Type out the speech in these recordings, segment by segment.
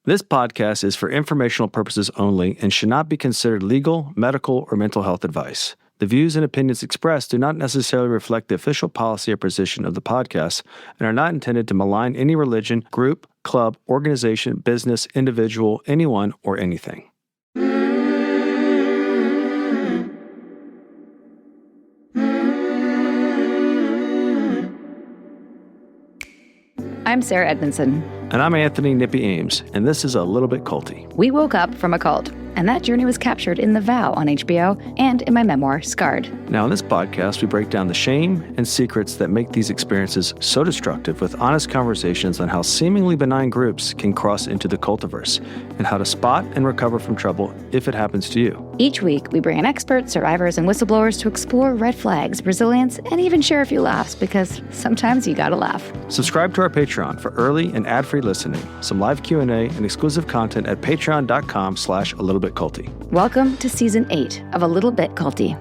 This podcast is for informational purposes only and should not be considered legal, medical, or mental health advice. The views and opinions expressed do not necessarily reflect the official policy or position of the podcast and are not intended to malign any religion, group, club, organization, business, individual, anyone, or anything. I'm Sarah Edmondson. And I'm Anthony Nippy Ames, and this is A Little Bit Culty. We woke up from a cult, and that journey was captured in The Vow on HBO and in my memoir, Scarred. Now, in this podcast, we break down the shame and secrets that make these experiences so destructive with honest conversations on how seemingly benign groups can cross into the cultiverse and how to spot and recover from trouble if it happens to you. Each week, we bring in experts, survivors, and whistleblowers to explore red flags, resilience, and even share a few laughs because sometimes you gotta laugh. Subscribe to our Patreon for early and ad-free listening, some live Q&A, and exclusive content at patreon.com/alittleBitCulty. Welcome to Season 8 of A Little Bit Culty.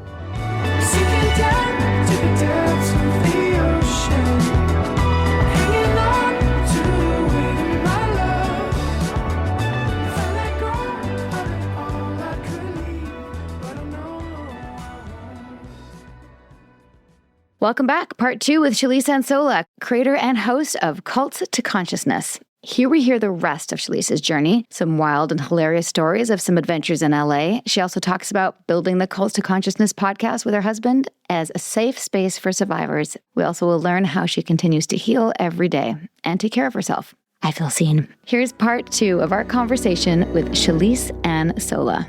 Welcome back, Part 2 with Shelise Ann Sola, creator and host of Cults to Consciousness. Here we hear the rest of Shalise's journey, some wild and hilarious stories of some adventures in LA. She also talks about building the Cults to Consciousness podcast with her husband as a safe space for survivors. We also will learn how she continues to heal every day and take care of herself. I feel seen. Here's Part 2 of our conversation with Shelise Ann Sola.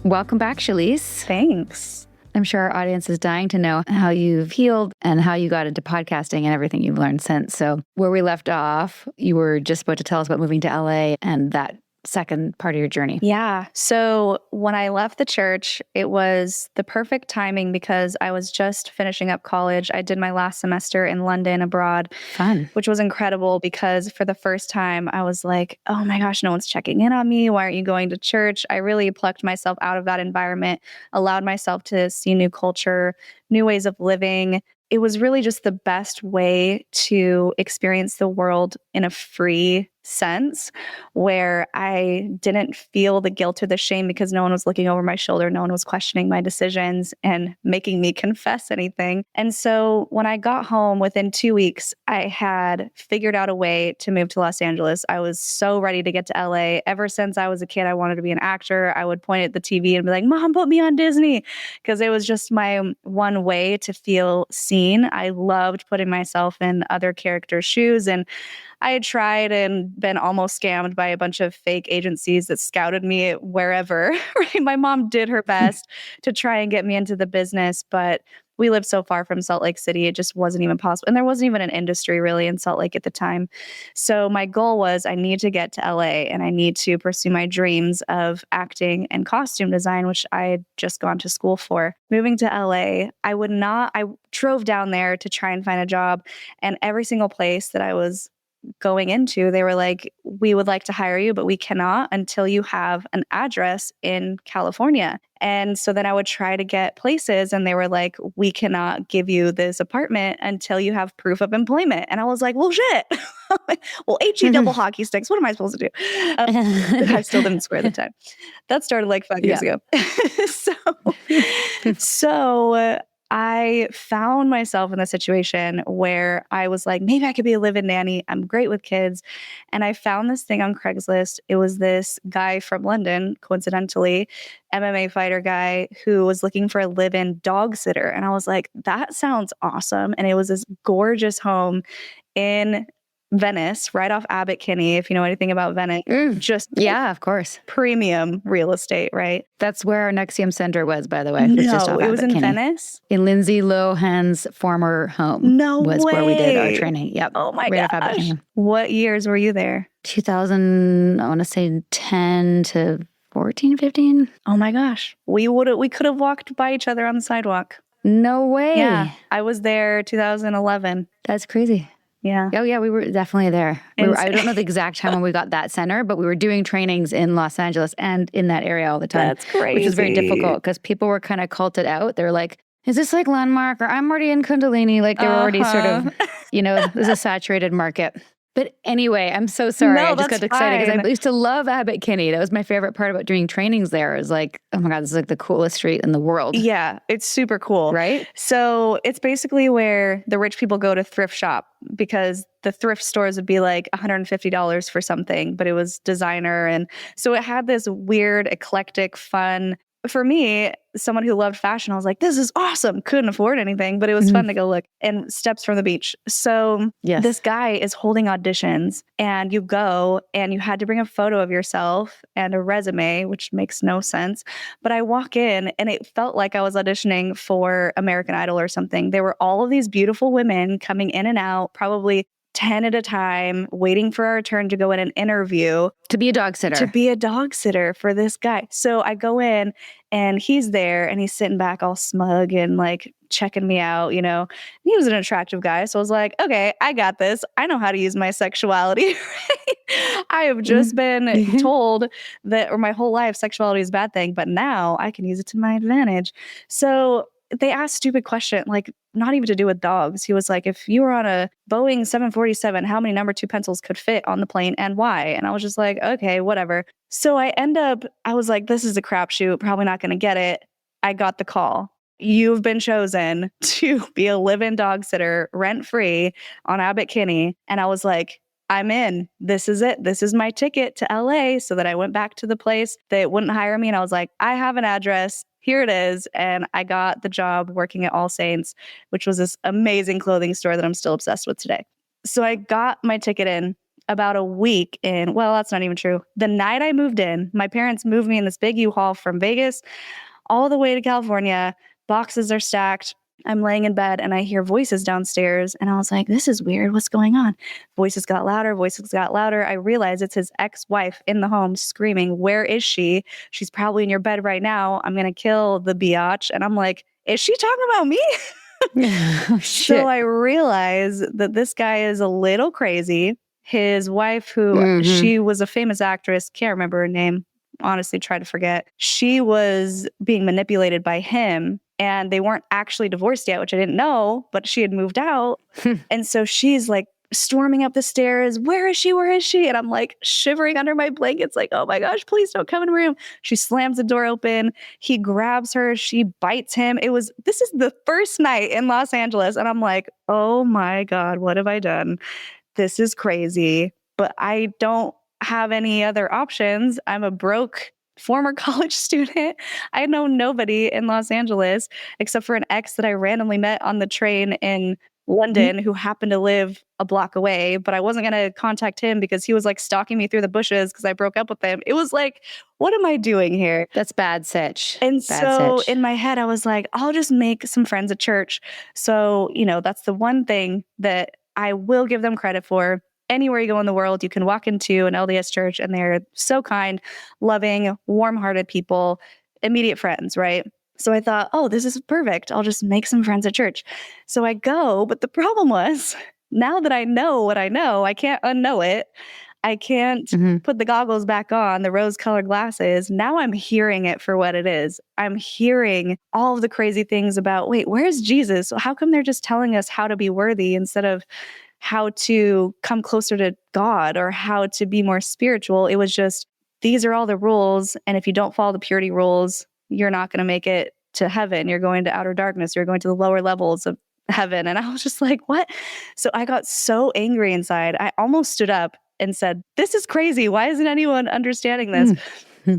Welcome back, Shelise. Thanks. I'm sure our audience is dying to know how you've healed and how you got into podcasting and everything you've learned since. So where we left off, you were just about to tell us about moving to LA and that second part of your journey. Yeah. So when I left the church, it was the perfect timing because I was just finishing up college. I did my last semester in London abroad. Fun. Which was incredible because for the first time, I was like, oh my gosh, no one's checking in on me. Why aren't you going to church? I really plucked myself out of that environment, allowed myself to see new culture, new ways of living. It was really just the best way to experience the world in a free sense where I didn't feel the guilt or the shame because no one was looking over my shoulder. No one was questioning my decisions and making me confess anything. And so when I got home within 2 weeks, I had figured out a way to move to Los Angeles. I was so ready to get to LA. Ever since I was a kid, I wanted to be an actor. I would point at the TV and be like, Mom, put me on Disney, because it was just my one way to feel seen. I loved putting myself in other characters' shoes, and I had tried and been almost scammed by a bunch of fake agencies that scouted me wherever, right? My mom did her best to try and get me into the business, but we lived so far from Salt Lake City, it just wasn't even possible. And there wasn't even an industry really in Salt Lake at the time. So my goal was I need to get to LA and I need to pursue my dreams of acting and costume design, which I had just gone to school for. Moving to LA, I drove down there to try and find a job, and every single place that I was going into, they were like, we would like to hire you, but we cannot until you have an address in California. And so then I would try to get places and they were like, we cannot give you this apartment until you have proof of employment. And I was like, well, shit. Well, HE double hockey sticks. What am I supposed to do? I still didn't square the time. That started like 5 years ago. So I found myself in a situation where I was like, maybe I could be a live-in nanny. I'm great with kids. And I found this thing on Craigslist. It was this guy from London, coincidentally, MMA fighter guy who was looking for a live-in dog sitter. And I was like, that sounds awesome. And it was this gorgeous home in Venice, right off Abbot Kinney, if you know anything about Venice. Just yeah, of course. Premium real estate, right? That's where our Nexium Center was, by the way. No, just off it was Abbot in Kinney. Venice? In Lindsay Lohan's former home. No was way. where we did our training. Yep. Oh my right off Abbot gosh. Kinney. What years were you there? 2000, I want to say 10 to 14, 15. Oh my gosh. We could have walked by each other on the sidewalk. No way. Yeah. I was there 2011. That's crazy. Yeah. Oh, yeah, we were definitely there. And I don't know the exact time when we got that center, but we were doing trainings in Los Angeles and in that area all the time. That's crazy. Which was very difficult because people were kind of culted out. They're like, is this like Landmark? Or I'm already in Kundalini. Like they were already sort of, there's a saturated market. But anyway, I'm so sorry. No, I just that's got excited because fine. I used to love Abbot Kinney. That was my favorite part about doing trainings there. Is like, oh my God, this is like the coolest street in the world. Yeah, it's super cool. Right? So it's basically where the rich people go to thrift shop because the thrift stores would be like $150 for something, but it was designer. And so it had this weird, eclectic, fun. For me, someone who loved fashion, I was like, this is awesome. Couldn't afford anything, but it was fun to go look. And Steps from the Beach. So this guy is holding auditions and you go and you had to bring a photo of yourself and a resume, which makes no sense. But I walk in and it felt like I was auditioning for American Idol or something. There were all of these beautiful women coming in and out, probably 10 at a time, waiting for our turn to go in and interview. To be a dog sitter. To be a dog sitter for this guy. So I go in and he's there and he's sitting back all smug and like checking me out, He was an attractive guy. So I was like, okay, I got this. I know how to use my sexuality. I have just been told that, or my whole life, sexuality is a bad thing, but now I can use it to my advantage. So they asked stupid question, like not even to do with dogs. He was like, if you were on a Boeing 747, how many number 2 pencils could fit on the plane and why? And I was just like, okay, whatever. So I was like, this is a crapshoot, probably not going to get it. I got the call. You've been chosen to be a live-in dog sitter rent-free on Abbot Kinney. And I was like, I'm in. This is it. This is my ticket to LA. So that I went back to the place that wouldn't hire me. And I was like, I have an address. Here it is. And I got the job working at All Saints, which was this amazing clothing store that I'm still obsessed with today. So I got my ticket in about a week in. Well, that's not even true. The night I moved in, my parents moved me in this big U-Haul from Vegas all the way to California. Boxes are stacked. I'm laying in bed and I hear voices downstairs and I was like, this is weird. What's going on? Voices got louder. I realize it's his ex-wife in the home screaming, where is she? She's probably in your bed right now. I'm going to kill the biatch. And I'm like, is she talking about me? Oh, shit. So I realize that this guy is a little crazy. His wife, who she was a famous actress, can't remember her name. Honestly, try to forget. She was being manipulated by him and they weren't actually divorced yet, which I didn't know, but she had moved out. And so she's like storming up the stairs. Where is she? Where is she? And I'm like shivering under my blankets, like, oh my gosh, please don't come in the room. She slams the door open. He grabs her. She bites him. This is the first night in Los Angeles. And I'm like, oh my God, what have I done? This is crazy. But I don't have any other options. I'm a broke former college student. I know nobody in Los Angeles except for an ex that I randomly met on the train in London who happened to live a block away, but I wasn't going to contact him because he was like stalking me through the bushes because I broke up with him. It was like, what am I doing here? That's bad sitch. And so in my head, I was like, I'll just make some friends at church. So, that's the one thing that I will give them credit for. Anywhere you go in the world, you can walk into an LDS church and they're so kind, loving, warm-hearted people, immediate friends, right? So I thought, oh, this is perfect. I'll just make some friends at church. So I go, but the problem was, now that I know what I know, I can't unknow it. I can't put the goggles back on, the rose-colored glasses. Now I'm hearing it for what it is. I'm hearing all of the crazy things about, wait, where's Jesus? How come they're just telling us how to be worthy instead of how to come closer to God or how to be more spiritual? It was just, these are all the rules. And if you don't follow the purity rules, you're not going to make it to heaven. You're going to outer darkness. You're going to the lower levels of heaven. And I was just like, what? So I got so angry inside. I almost stood up and said, this is crazy. Why isn't anyone understanding this?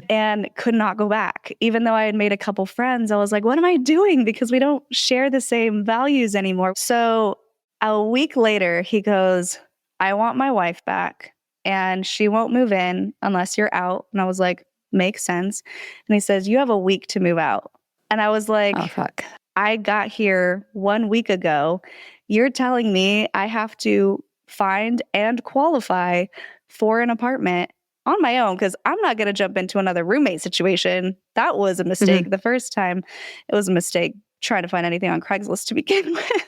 And could not go back. Even though I had made a couple friends, I was like, what am I doing? Because we don't share the same values anymore. So a week later, he goes, I want my wife back and she won't move in unless you're out. And I was like, makes sense. And he says, you have a week to move out. And I was like, oh, fuck. I got here 1 week ago. You're telling me I have to find and qualify for an apartment on my own because I'm not going to jump into another roommate situation. That was a mistake. The first time it was a mistake. trying to find anything on Craigslist to begin with.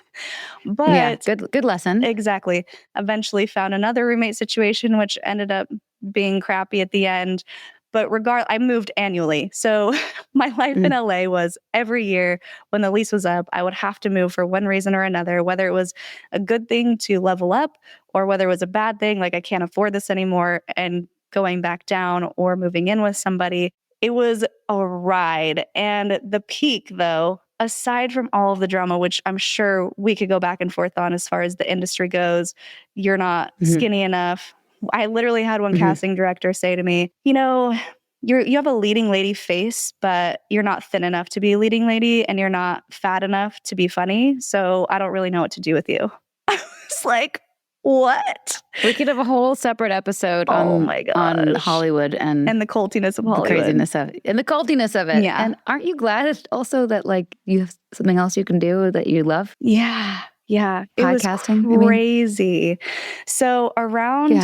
But yeah, good lesson. Exactly. Eventually found another roommate situation, which ended up being crappy at the end. But I moved annually. So my life in LA was every year when the lease was up, I would have to move for one reason or another, whether it was a good thing to level up or whether it was a bad thing, like I can't afford this anymore, and going back down or moving in with somebody. It was a ride. And the peak, though, aside from all of the drama, which I'm sure we could go back and forth on as far as the industry goes, you're not skinny enough. I literally had one casting director say to me, you know, you have a leading lady face, but you're not thin enough to be a leading lady and you're not fat enough to be funny. So I don't really know what to do with you. I was like, what? We could have a whole separate episode on Hollywood and the cultiness of Hollywood. The craziness of it. And the cultiness of it. Yeah. And aren't you glad also that like you have something else you can do that you love? Yeah. Yeah. Podcasting. It was crazy. So around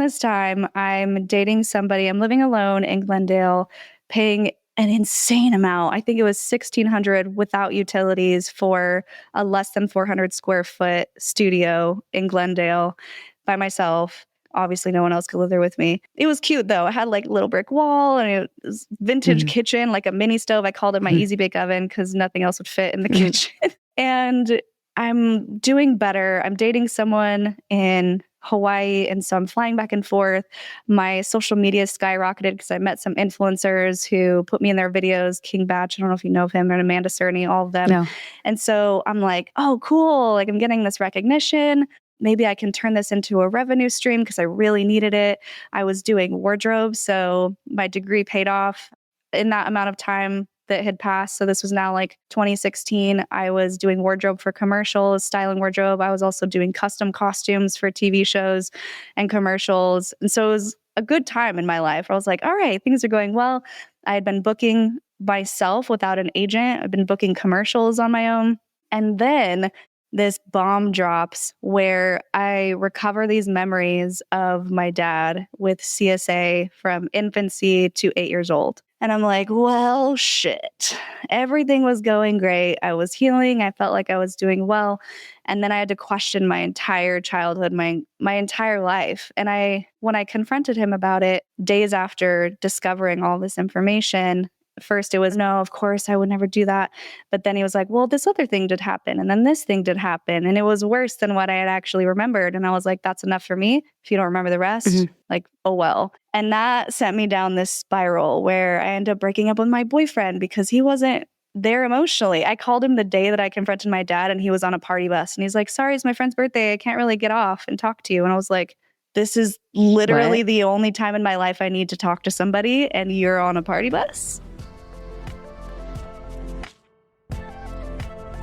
this time, I'm dating somebody. I'm living alone in Glendale, paying an insane amount. I think it was $1,600 without utilities for a less than 400 square foot studio in Glendale by myself. Obviously, no one else could live there with me. It was cute, though. It had like a little brick wall and it was vintage kitchen, like a mini stove. I called it my easy bake oven because nothing else would fit in the kitchen. And I'm doing better. I'm dating someone in Hawaii, and so I'm flying back and forth. My social media skyrocketed because I met some influencers who put me in their videos. King Batch, I don't know if you know of him, and Amanda Cerny, all of them. No. And so I'm like, oh, cool. Like I'm getting this recognition. Maybe I can turn this into a revenue stream because I really needed it. I was doing wardrobe, so my degree paid off in that amount of time that had passed. So this was now like 2016. I was doing wardrobe for commercials, styling wardrobe. I was also doing custom costumes for TV shows and commercials. And so it was a good time in my life. I was like, all right, things are going well. I had been booking myself without an agent. I've been booking commercials on my own. And then this bomb drops where I recover these memories of my dad with CSA from infancy to 8 years old. And I'm like, well, shit. Everything was going great. I was healing. I felt like I was doing well. And then I had to question my entire childhood, my entire life. And when I confronted him about it, days after discovering all this information, first it was, no, of course I would never do that. But then he was like, well, this other thing did happen. And then this thing did happen. And it was worse than what I had actually remembered. And I was like, that's enough for me. If you don't remember the rest, like, oh, well. And that sent me down this spiral where I ended up breaking up with my boyfriend because he wasn't there emotionally. I called him the day that I confronted my dad and he was on a party bus. And he's like, sorry, it's my friend's birthday. I can't really get off and talk to you. And I was like, this is literally the only time in my life I need to talk to somebody and you're on a party bus?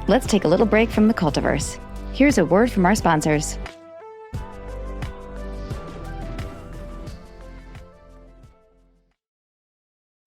Let's take a little break from the cultiverse. Here's a word from our sponsors.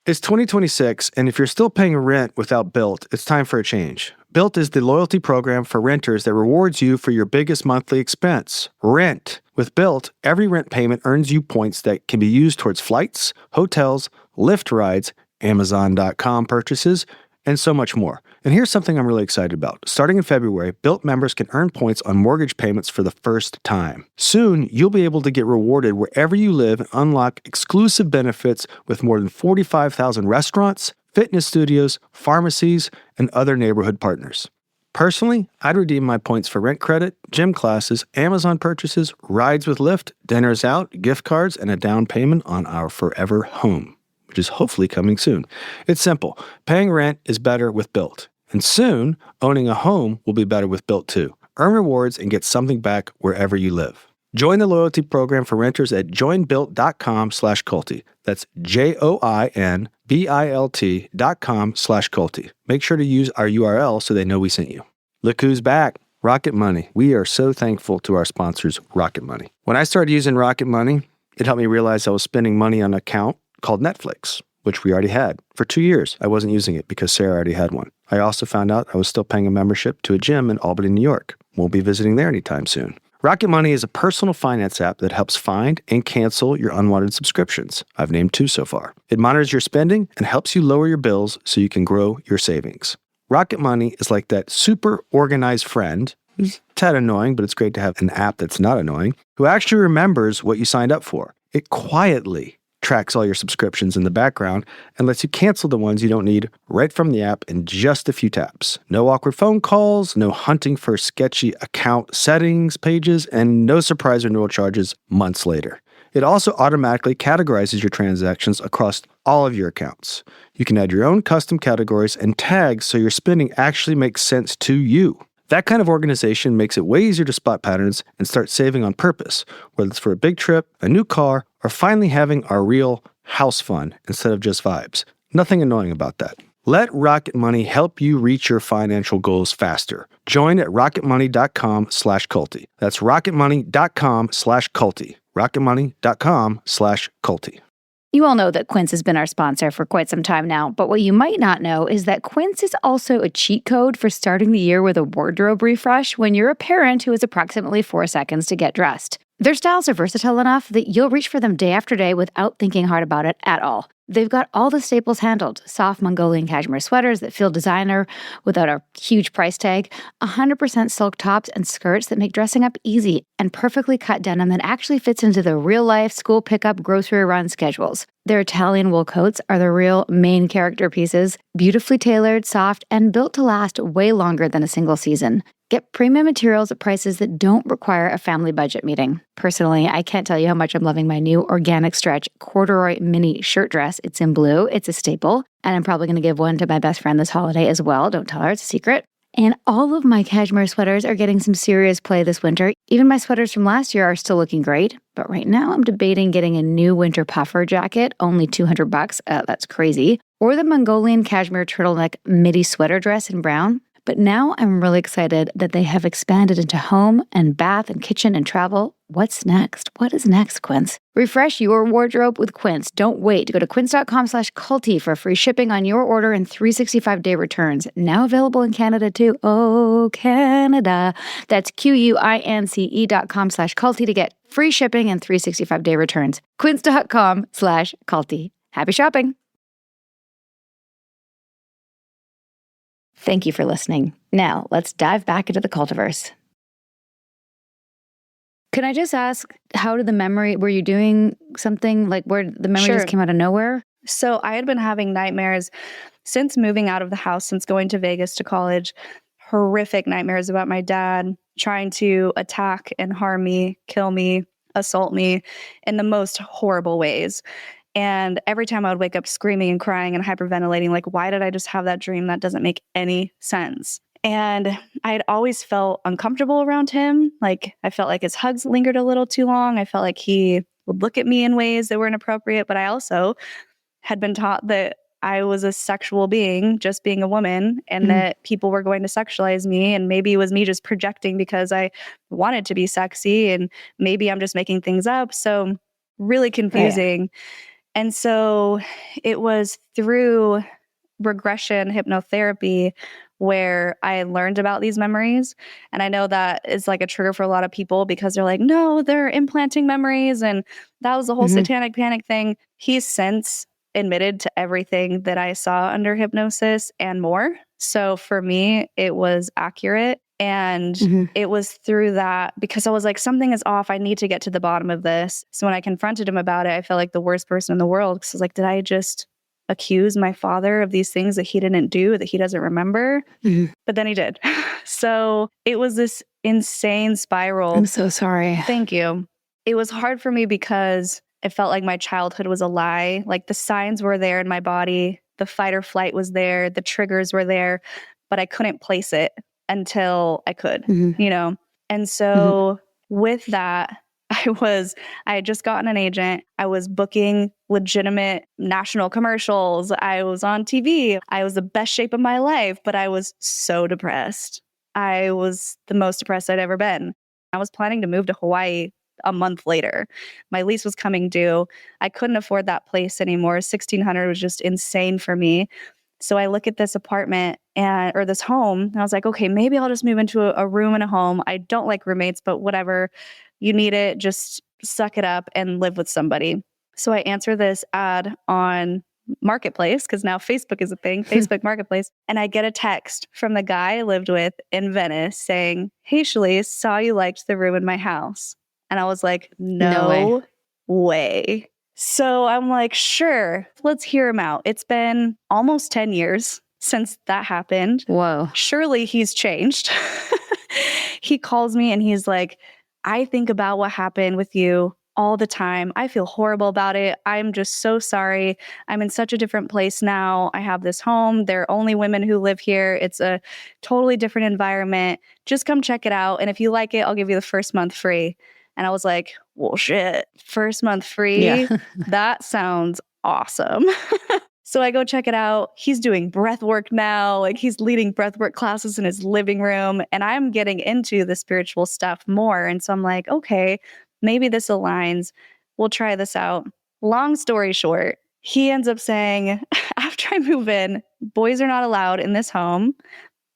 It's 2026, and if you're still paying rent without Built, it's time for a change. Built is the loyalty program for renters that rewards you for your biggest monthly expense, rent. With Built, every rent payment earns you points that can be used towards flights, hotels, Lyft rides, Amazon.com purchases, and so much more. And here's something I'm really excited about. Starting in February, Built members can earn points on mortgage payments for the first time. Soon, you'll be able to get rewarded wherever you live and unlock exclusive benefits with more than 45,000 restaurants, fitness studios, pharmacies, and other neighborhood partners. Personally, I'd redeem my points for rent credit, gym classes, Amazon purchases, rides with Lyft, dinners out, gift cards, and a down payment on our forever home, which is hopefully coming soon. It's simple. Paying rent is better with Built. And soon, owning a home will be better with Built too. Earn rewards and get something back wherever you live. Join the loyalty program for renters at joinbuilt.com/culty. That's joinbilt.com/culty. Make sure to use our URL so they know we sent you. Look who's back. Rocket Money. We are so thankful to our sponsors, Rocket Money. When I started using Rocket Money, it helped me realize I was spending money on an account called Netflix, which we already had. For 2 years, I wasn't using it because Sarah already had one. I also found out I was still paying a membership to a gym in Albany, New York. Won't be visiting there anytime soon. Rocket Money is a personal finance app that helps find and cancel your unwanted subscriptions. I've named 2 so far. It monitors your spending and helps you lower your bills so you can grow your savings. Rocket Money is like that super organized friend who's a tad annoying, but it's great to have an app that's not annoying, who actually remembers what you signed up for. It quietly tracks all your subscriptions in the background and lets you cancel the ones you don't need right from the app in just a few taps. No awkward phone calls, no hunting for sketchy account settings pages, and no surprise renewal charges months later. It also automatically categorizes your transactions across all of your accounts. You can add your own custom categories and tags so your spending actually makes sense to you. That kind of organization makes it way easier to spot patterns and start saving on purpose, whether it's for a big trip, a new car, or finally having our real house fun instead of just vibes. Nothing annoying about that. Let Rocket Money help you reach your financial goals faster. Join at rocketmoney.com/culty. That's rocketmoney.com/culty. rocketmoney.com/culty. You all know that Quince has been our sponsor for quite some time now, but what you might not know is that Quince is also a cheat code for starting the year with a wardrobe refresh when you're a parent who has approximately 4 seconds to get dressed. Their styles are versatile enough that you'll reach for them day after day without thinking hard about it at all. They've got all the staples handled: soft Mongolian cashmere sweaters that feel designer without a huge price tag, 100% silk tops and skirts that make dressing up easy, and perfectly cut denim that actually fits into the real-life school pickup grocery run schedules. Their Italian wool coats are the real main character pieces, beautifully tailored, soft, and built to last way longer than a single season. Get premium materials at prices that don't require a family budget meeting. Personally, I can't tell you how much I'm loving my new organic stretch corduroy mini shirt dress. It's in blue. It's a staple. And I'm probably going to give one to my best friend this holiday as well. Don't tell her. It's a secret. And all of my cashmere sweaters are getting some serious play this winter. Even my sweaters from last year are still looking great. But right now I'm debating getting a new winter puffer jacket, only $200. That's crazy. Or the Mongolian cashmere turtleneck midi sweater dress in brown. But now I'm really excited that they have expanded into home and bath and kitchen and travel. What's next? What is next, Quince? Refresh your wardrobe with Quince. Don't wait. Go to quince.com/culty for free shipping on your order and 365-day returns. Now available in Canada too. Oh, Canada. That's QUINCE.com/culty to get free shipping and 365-day returns. Quince.com/culty. Happy shopping. Thank you for listening. Now, let's dive back into the cultiverse. Can I just ask, how did were you doing something like where the memory Sure. just came out of nowhere? So I had been having nightmares since moving out of the house, since going to Vegas to college. Horrific nightmares about my dad trying to attack and harm me, kill me, assault me in the most horrible ways. And every time I would wake up screaming and crying and hyperventilating, like, why did I just have that dream? That doesn't make any sense. And I had always felt uncomfortable around him. Like, I felt like his hugs lingered a little too long. I felt like he would look at me in ways that were inappropriate. But I also had been taught that I was a sexual being, just being a woman, and that people were going to sexualize me. And maybe it was me just projecting because I wanted to be sexy. And maybe I'm just making things up. So really confusing. Right. And so it was through regression hypnotherapy where I learned about these memories. And I know that is like a trigger for a lot of people because they're like, no, they're implanting memories. And that was the whole satanic panic thing. He's since admitted to everything that I saw under hypnosis and more. So for me, it was accurate. And it was through that because I was like, something is off. I need to get to the bottom of this. So when I confronted him about it, I felt like the worst person in the world because I was like, did I just accuse my father of these things that he didn't do, that he doesn't remember? But then he did. So it was this insane spiral. I'm so sorry. Thank you. It was hard for me because it felt like my childhood was a lie. Like the signs were there in my body. The fight or flight was there. The triggers were there, but I couldn't place it until I could, you know? And so with that, I had just gotten an agent. I was booking legitimate national commercials. I was on TV. I was the best shape of my life, but I was so depressed. I was the most depressed I'd ever been. I was planning to move to Hawaii a month later. My lease was coming due. I couldn't afford that place anymore. $1,600 was just insane for me. So I look at this apartment or this home, and I was like, okay, maybe I'll just move into a room in a home. I don't like roommates, but whatever. You need it. Just suck it up and live with somebody. So I answer this ad on marketplace, because now Facebook is a thing, Facebook Marketplace. And I get a text from the guy I lived with in Venice saying, "Hey, Shelise, saw you liked the room in my house." And I was like, no way. So I'm like, sure, let's hear him out. It's been almost 10 years since that happened. Whoa. Surely he's changed. He calls me and he's like, "I think about what happened with you all the time. I feel horrible about it. I'm just so sorry. I'm in such a different place now. I have this home. There are only women who live here. It's a totally different environment. Just come check it out. And if you like it, I'll give you the first month free." And I was like, well, shit, first month free? Yeah. That sounds awesome. So I go check it out. He's doing breath work now. Like, he's leading breath work classes in his living room. And I'm getting into the spiritual stuff more. And so I'm like, okay, maybe this aligns. We'll try this out. Long story short, he ends up saying, after I move in, boys are not allowed in this home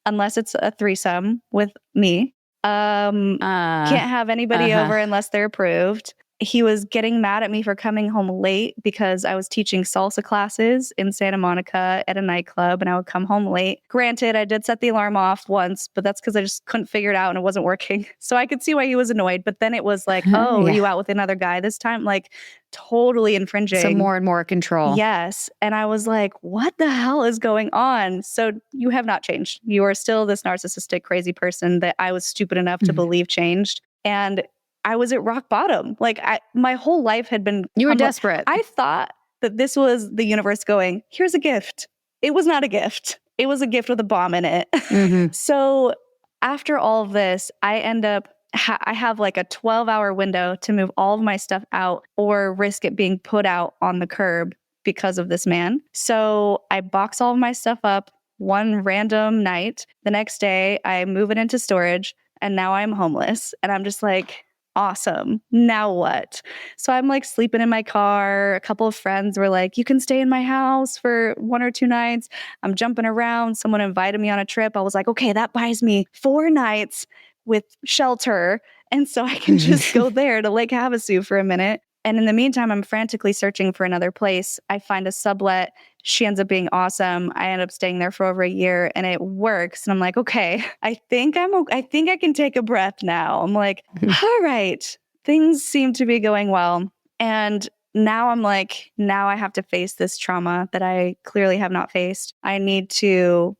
unless it's a threesome with me. Can't have anybody over unless they're approved. He was getting mad at me for coming home late because I was teaching salsa classes in Santa Monica at a nightclub, and I would come home late. Granted, I did set the alarm off once, but that's because I just couldn't figure it out and it wasn't working. So I could see why he was annoyed. But then it was like, oh, you out with another guy this time? Like, totally infringing. So more and more control. Yes. And I was like, what the hell is going on? So you have not changed. You are still this narcissistic, crazy person that I was stupid enough to believe changed. And I was at rock bottom. Like, my whole life had been... You were desperate. I thought that this was the universe going, here's a gift. It was not a gift. It was a gift with a bomb in it. So after all of this, I end up... I have like a 12-hour window to move all of my stuff out or risk it being put out on the curb because of this man. So I box all of my stuff up one random night. The next day, I move it into storage, and now I'm homeless. And I'm just like... awesome. Now what? So I'm like sleeping in my car. A couple of friends were like, you can stay in my house for 1 or 2 nights. I'm jumping around. Someone invited me on a trip. I was like, okay, that buys me 4 nights with shelter. And so I can just go there to Lake Havasu for a minute. And in the meantime, I'm frantically searching for another place. I find a sublet. She ends up being awesome. I end up staying there for over a year and it works. And I'm like, okay, I think I can take a breath now. I'm like, all right, things seem to be going well. And now I'm like, now I have to face this trauma that I clearly have not faced. I need to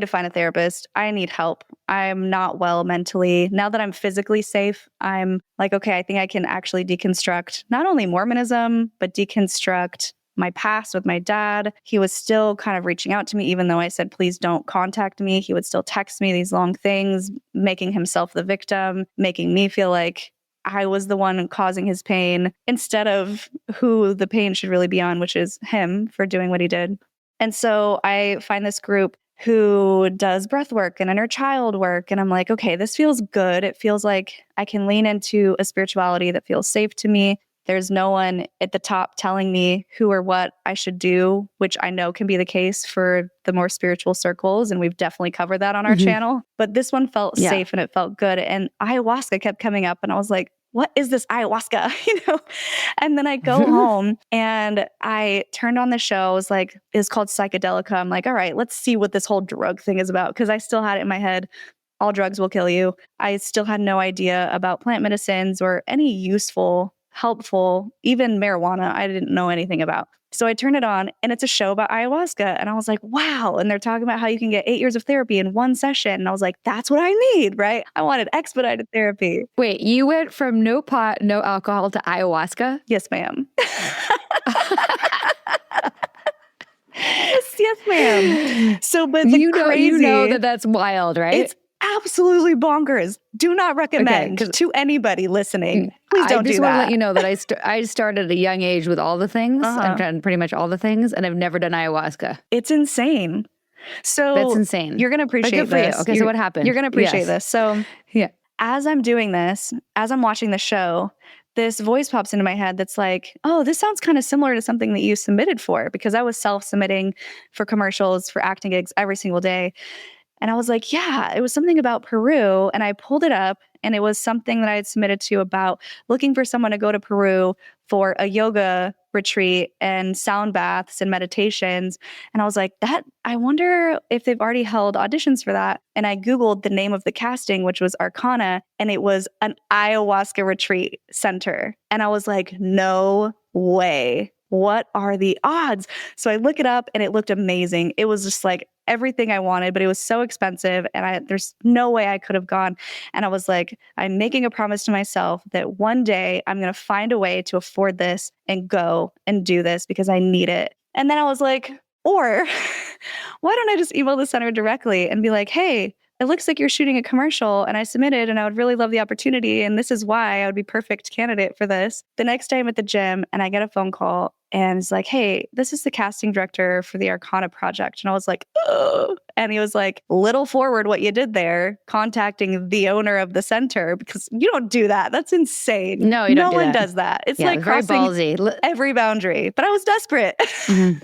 find a therapist. I need help. I'm not well mentally. Now that I'm physically safe, I'm like, okay, I think I can actually deconstruct not only Mormonism, but deconstruct my past with my dad. He was still kind of reaching out to me, even though I said, please don't contact me. He would still text me these long things, making himself the victim, making me feel like I was the one causing his pain instead of who the pain should really be on, which is him for doing what he did. And so I find this group who does breath work and inner child work. And I'm like, okay, this feels good. It feels like I can lean into a spirituality that feels safe to me. There's no one at the top telling me who or what I should do, which I know can be the case for the more spiritual circles. And we've definitely covered that on our channel. But this one felt safe and it felt good. And ayahuasca kept coming up and I was like, what is this ayahuasca? And then I go home and I turned on the show. I was like, it's called Psychedelica. I'm like, all right, let's see what this whole drug thing is about. Cause I still had it in my head. All drugs will kill you. I still had no idea about plant medicines or any useful, helpful, even marijuana. I didn't know anything about. So I turned it on and it's a show about ayahuasca. And I was like, wow. And they're talking about how you can get 8 years of therapy in one session. And I was like, that's what I need, right? I wanted expedited therapy. Wait, you went from no pot, no alcohol to ayahuasca? Yes, ma'am. Yes, ma'am. So, but the you crazy, know that's wild, right? It's absolutely bonkers. Do not recommend to anybody listening. Please don't do that. I just want to let you know that I started at a young age with all the things. I've done pretty much all the things, and I've never done ayahuasca. It's insane. So that's insane. You're going to appreciate this. Okay, so what happened? You're going to appreciate this. So as I'm doing this, as I'm watching the show, this voice pops into my head that's like, oh, this sounds kind of similar to something that you submitted for, because I was self-submitting for commercials, for acting gigs every single day. And I was like, yeah, it was something about Peru. And I pulled it up, and it was something that I had submitted to about looking for someone to go to Peru for a yoga retreat and sound baths and meditations. And I was like, I wonder if they've already held auditions for that. And I Googled the name of the casting, which was Arcana, and it was an ayahuasca retreat center. And I was like, no way. What are the odds? So I look it up, and it looked amazing. It was just like everything I wanted, but it was so expensive, and there's no way I could have gone. And I was like, I'm making a promise to myself that one day I'm going to find a way to afford this and go and do this because I need it. And then I was like, or why don't I just email the center directly and be like, hey, it looks like you're shooting a commercial and I submitted and I would really love the opportunity. And this is why I would be perfect candidate for this. The next day I'm at the gym and I get a phone call and it's like, hey, this is the casting director for the Arcana project. And I was like, oh. And he was like, little forward what you did there, contacting the owner of the center, because you don't do that. That's insane. No, you don't do No one that. does that. It's Yeah, like very crossing ballsy. every boundary. But I was desperate. Mhm.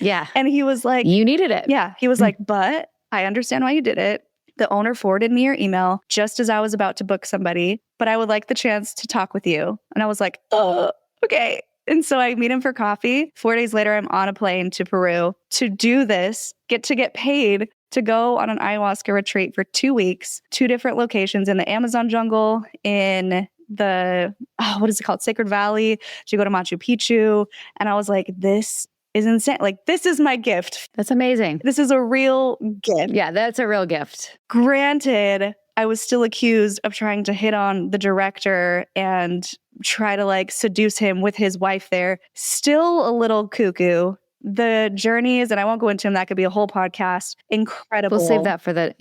Yeah. And he was like, You needed it. yeah, he was like, but I understand why you did it. The owner forwarded me your email just as I was about to book somebody, but I would like the chance to talk with you. And I was like, oh, okay. And so I meet him for coffee. 4 days later, I'm on a plane to Peru to do this, get paid to go on an ayahuasca retreat for 2 weeks, 2 different locations in the Amazon jungle, in the, what is it called? Sacred Valley, to go to Machu Picchu. And I was like, this is insane. Like, this is my gift. That's amazing. This is a real gift. Yeah, that's a real gift. Granted, I was still accused of trying to hit on the director and try to like seduce him with his wife there. Still a little cuckoo. The journeys, and I won't go into them, that could be a whole podcast. Incredible. We'll save that for the,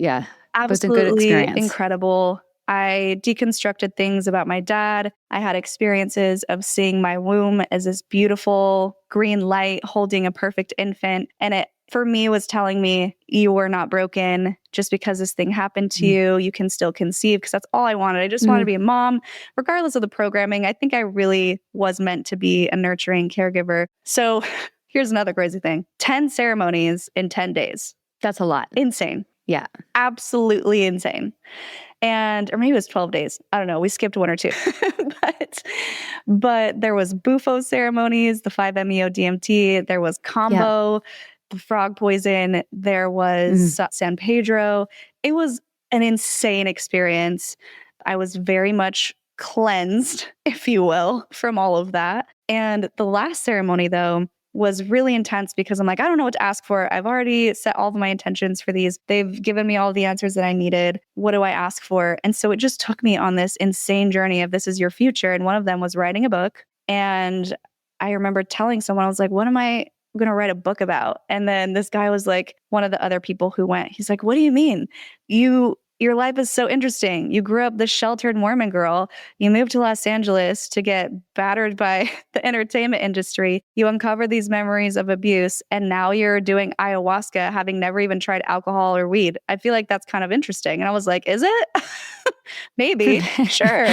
Absolutely good experience. incredible. I deconstructed things about my dad. I had experiences of seeing my womb as this beautiful green light holding a perfect infant. And it, for me, was telling me, you were not broken. Just because this thing happened to you, you can still conceive, because that's all I wanted. I just wanted to be a mom, regardless of the programming. I think I really was meant to be a nurturing caregiver. So here's another crazy thing. 10 ceremonies in 10 days. That's a lot. Insane. Yeah. Absolutely insane. Or maybe it was 12 days. I don't know. We skipped 1 or 2. but there was Bufo ceremonies, the 5-MeO DMT. There was combo, the frog poison. There was San Pedro. It was an insane experience. I was very much cleansed, if you will, from all of that. And the last ceremony, though, was really intense because I'm like, I don't know what to ask for. I've already set all of my intentions for these. They've given me all the answers that I needed. What do I ask for? And so it just took me on this insane journey of this is your future. And one of them was writing a book. And I remember telling someone, I was like, what am I going to write a book about? And then this guy was like, one of the other people who went, he's like, what do you mean? Your life is so interesting. You grew up this sheltered Mormon girl. You moved to Los Angeles to get battered by the entertainment industry. You uncover these memories of abuse, and now you're doing ayahuasca, having never even tried alcohol or weed. I feel like that's kind of interesting. And I was like, is it? Maybe. Sure.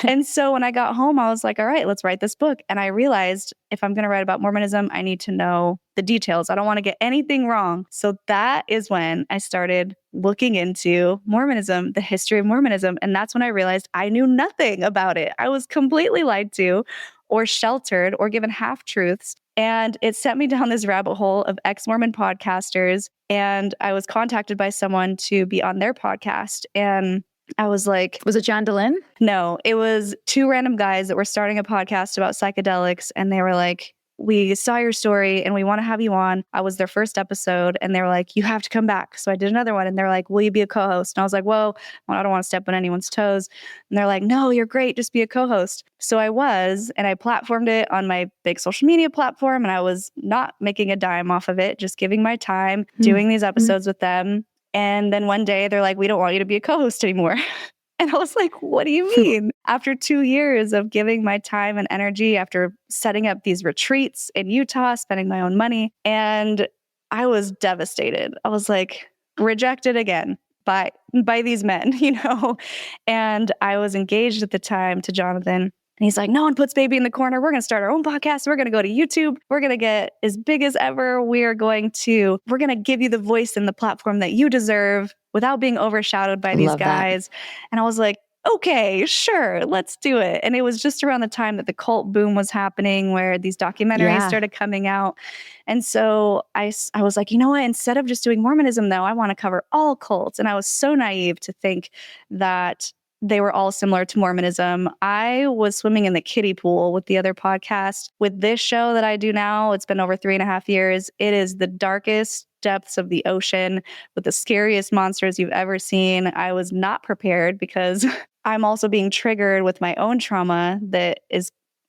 And so when I got home, I was like, all right, let's write this book. And I realized if I'm going to write about Mormonism, I need to know the details. I don't want to get anything wrong. So that is when I started looking into Mormonism, the history of Mormonism. And that's when I realized I knew nothing about it. I was completely lied to or sheltered or given half-truths. And it sent me down this rabbit hole of ex-Mormon podcasters. And I was contacted by someone to be on their podcast. And I was like, was it John DeLynn? No, it was 2 random guys that were starting a podcast about psychedelics. And they were like, we saw your story and we want to have you on. I was their first episode and they were like, you have to come back. So I did another one and they're like, will you be a co-host? And I was like, whoa, I don't want to step on anyone's toes. And they're like, no, you're great. Just be a co-host. So I was, and I platformed it on my big social media platform. And I was not making a dime off of it, just giving my time, doing these episodes with them. And then one day they're like, we don't want you to be a co-host anymore. And I was like, what do you mean? After 2 years of giving my time and energy, after setting up these retreats in Utah, spending my own money, and I was devastated. I was like, rejected again by these men, you know? And I was engaged at the time to Jonathan. And he's like, no one puts baby in the corner. We're going to start our own podcast. We're going to go to YouTube. We're going to get as big as ever. We're going to give you the voice and the platform that you deserve. without being overshadowed by these Love that. guys. And I was like, okay, sure, let's do it. And it was just around the time that the cult boom was happening, where these documentaries started coming out. And so I was like, you know what, instead of just doing Mormonism, though, I want to cover all cults. And I was so naive to think that they were all similar to Mormonism. I was swimming in the kiddie pool with the other podcast. With this show that I do now, it's been over 3.5 years. It is the darkest depths of the ocean with the scariest monsters you've ever seen. I was not prepared because I'm also being triggered with my own trauma that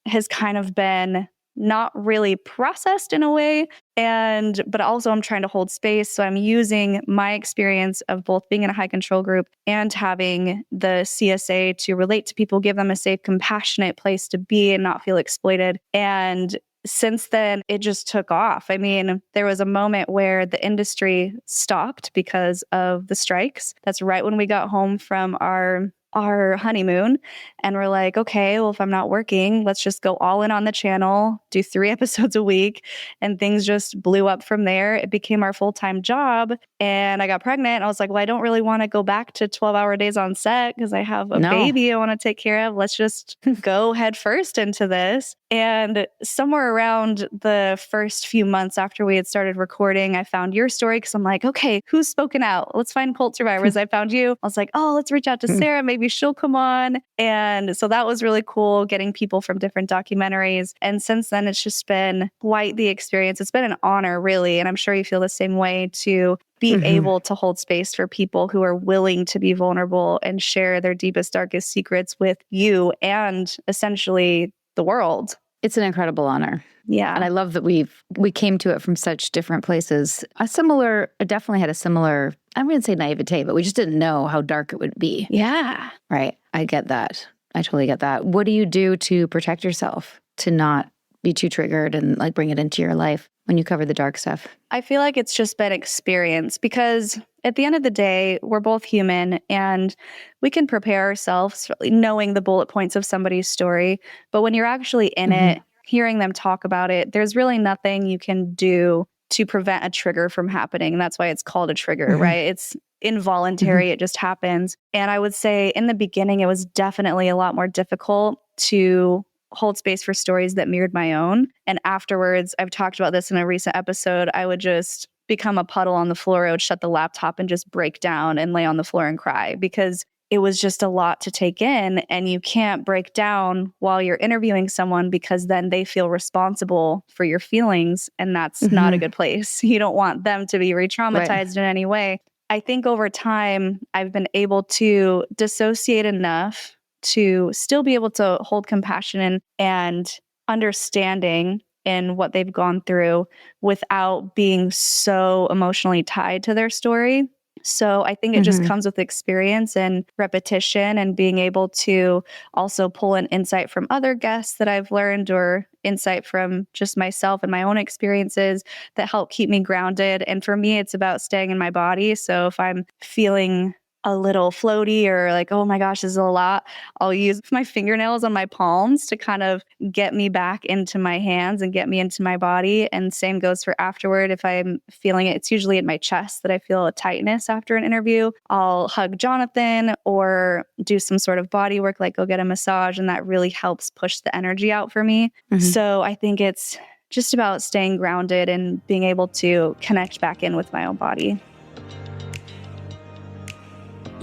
has kind of been not really processed in a way. But also I'm trying to hold space. So I'm using my experience of both being in a high control group and having the CSA to relate to people, give them a safe, compassionate place to be and not feel exploited. And since then, it just took off. I mean, there was a moment where the industry stopped because of the strikes. That's right when we got home from our honeymoon, and we're like, okay, well, if I'm not working, let's just go all in on the channel, do 3 episodes a week. And things just blew up from there. It became our full-time job. And I got pregnant. I was like, well, I don't really want to go back to 12-hour days on set because I have a baby I want to take care of. Let's just go head first into this. And somewhere around the first few months after we had started recording, I found your story because I'm like, okay, who's spoken out? Let's find cult survivors. I found you. I was like, oh, let's reach out to Sarah. Maybe she'll come on. And so that was really cool, getting people from different documentaries. And since then, it's just been quite the experience. It's been an honor, really. And I'm sure you feel the same way, to be able to hold space for people who are willing to be vulnerable and share their deepest, darkest secrets with you and essentially the world. It's an incredible honor. Yeah. And I love that we came to it from such different places. Definitely had a similar, I wouldn't say naivete, but we just didn't know how dark it would be. Yeah. Right. I get that. I totally get that. What do you do to protect yourself, to not be too triggered and like bring it into your life when you cover the dark stuff? I feel like it's just been experience, because at the end of the day, we're both human and we can prepare ourselves knowing the bullet points of somebody's story. But when you're actually in it, hearing them talk about it, there's really nothing you can do to prevent a trigger from happening. And that's why it's called a trigger, right? It's involuntary. It just happens. And I would say in the beginning, it was definitely a lot more difficult to hold space for stories that mirrored my own. And afterwards, I've talked about this in a recent episode, I would just become a puddle on the floor. I would shut the laptop and just break down and lay on the floor and cry, because it was just a lot to take in. And you can't break down while you're interviewing someone, because then they feel responsible for your feelings. And that's not a good place. You don't want them to be re-traumatized in any way. I think over time, I've been able to dissociate enough to still be able to hold compassion and understanding in what they've gone through without being so emotionally tied to their story. So I think it just comes with experience and repetition, and being able to also pull in insight from other guests that I've learned, or insight from just myself and my own experiences that help keep me grounded. And for me, it's about staying in my body. So if I'm feeling a little floaty or like, oh my gosh, this is a lot, I'll use my fingernails on my palms to kind of get me back into my hands and get me into my body. And same goes for afterward. If I'm feeling it, it's usually in my chest that I feel a tightness after an interview. I'll hug Jonathan or do some sort of body work, like go get a massage. And that really helps push the energy out for me. So I think it's just about staying grounded and being able to connect back in with my own body.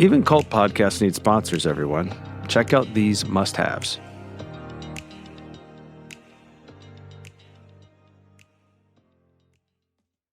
Even cult podcasts need sponsors, everyone. Check out these must-haves.